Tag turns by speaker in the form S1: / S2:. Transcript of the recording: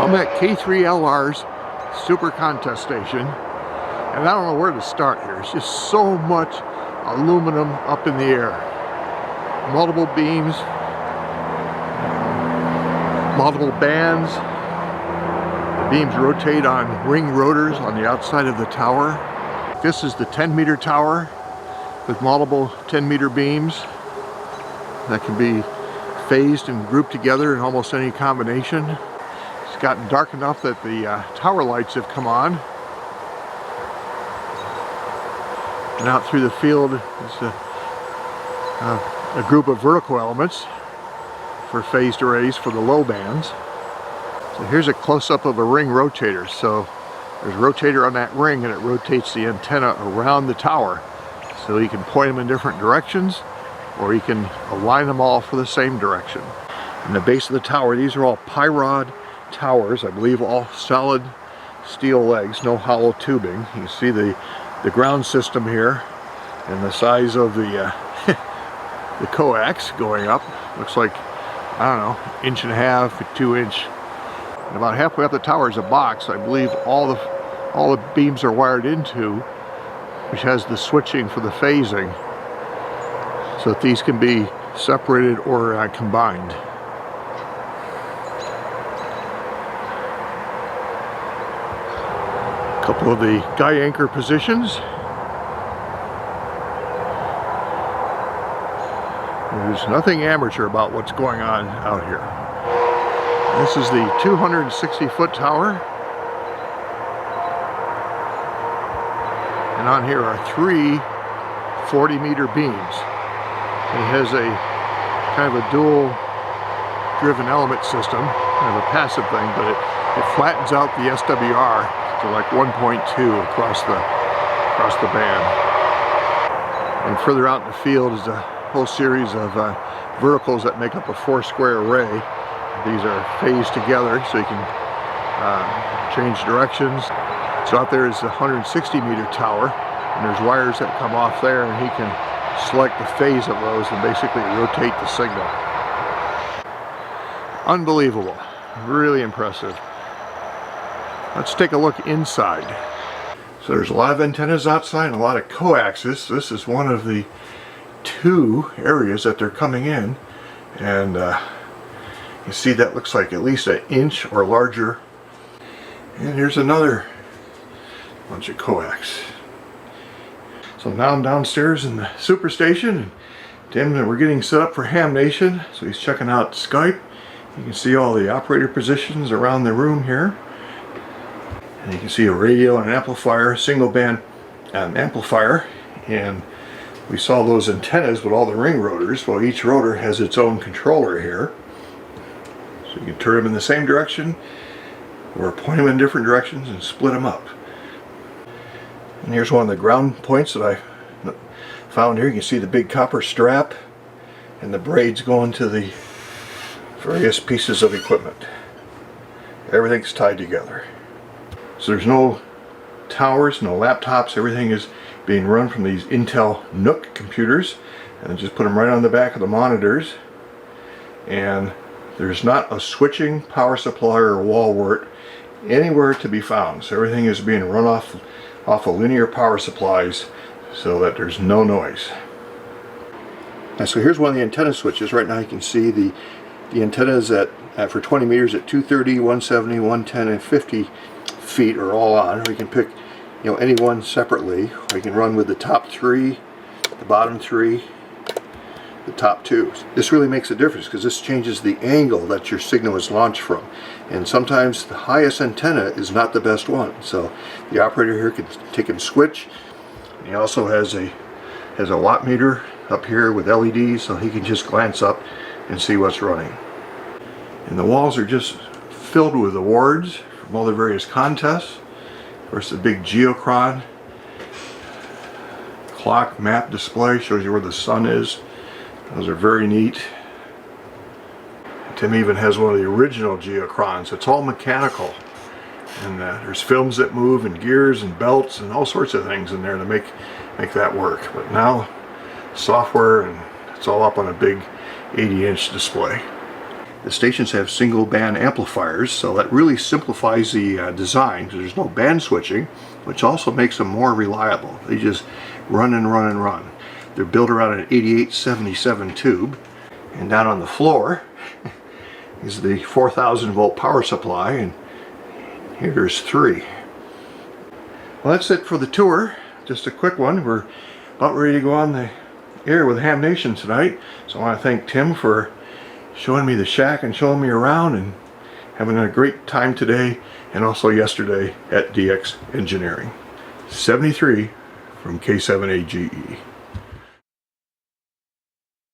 S1: I'm at K3LR's Super Contest Station, and I don't know where to start here. It's just so much aluminum up in the air. Multiple beams, multiple bands. The beams rotate on ring rotors on the outside of the tower. This is the 10-meter tower with multiple 10-meter beams that can be phased and grouped together in almost any combination. It's gotten dark enough that the tower lights have come on. And out through the field is a group of vertical elements for phased arrays for the low bands. So here's a close-up of a ring rotator. So there's a rotator on that ring and it rotates the antenna around the tower. So you can point them in different directions, or you can align them all for the same direction. In the base of the tower, these are all Pyrod towers, I believe all solid steel legs, no hollow tubing. You can see the ground system here and the size of the the coax going up. Looks like, I don't know, 1.5 to 2 inch. And about halfway up the tower is a box, I believe all the beams are wired into, which has the switching for the phasing, so that these can be separated or combined. A couple of the guy anchor positions. There's nothing amateur about what's going on out here. This is the 260-foot tower. And on here are 3 40-meter beams. It has a kind of a dual driven element system, kind of a passive thing, but it flattens out the SWR to like 1.2 across the band. And further out in the field is a whole series of verticals that make up a 4-square array. These are phased together so you can change directions. So out there is the 160-meter tower, and there's wires that come off there, and he can select the phase of those and basically rotate the signal. Unbelievable. Really impressive. Let's take a look inside. So there's a lot of antennas outside and a lot of coaxes. This is one of the 2 areas that they're coming in, and you see that looks like at least 1 inch or larger. And here's another bunch of coax. So now I'm downstairs in the Superstation, and Tim, we're getting set up for Ham Nation, so he's checking out Skype. You can see all the operator positions around the room here. And you can see a radio and an amplifier, single band amplifier, and we saw those antennas with all the ring rotors. Well, each rotor has its own controller here. So you can turn them in the same direction or point them in different directions and split them up. And here's one of the ground points that I found here. You can see the big copper strap and the braids going to the various pieces of equipment. Everything's tied together. So there's no towers, no laptops. Everything is being run from these Intel NUC computers, and just put them right on the back of the monitors. And there's not a switching power supply or wall wart anywhere to be found. So everything is being run off of linear power supplies so that there's no noise. And so here's one of the antenna switches. Right now you can see the antennas for 20 meters at 230, 170, 110, and 50 feet are all on. Or you can pick any one separately, or you can run with the top 3, the bottom 3, the top 2. This really makes a difference because this changes the angle that your signal is launched from, and sometimes the highest antenna is not the best one. So the operator here can take and switch. And he also has a watt meter up here with LEDs, so he can just glance up and see what's running. And the walls are just filled with awards from all the various contests. Of course, the big geochron clock map display shows you where the sun is. Those are very neat. Tim even has one of the original geochrons. It's all mechanical, and there's films that move and gears and belts and all sorts of things in there to make that work. But now software, and it's all up on a big 80-inch display. The stations have single band amplifiers, so that really simplifies the design because there's no band switching, which also makes them more reliable. They just run and run and run. They're built around an 8877 tube, and down on the floor is the 4,000 volt power supply, and here's 3. Well, that's it for the tour. Just a quick one. We're about ready to go on the air with Ham Nation tonight, so I want to thank Tim for showing me the shack and showing me around and having a great time today and also yesterday at DX Engineering. 73 from K7AGE.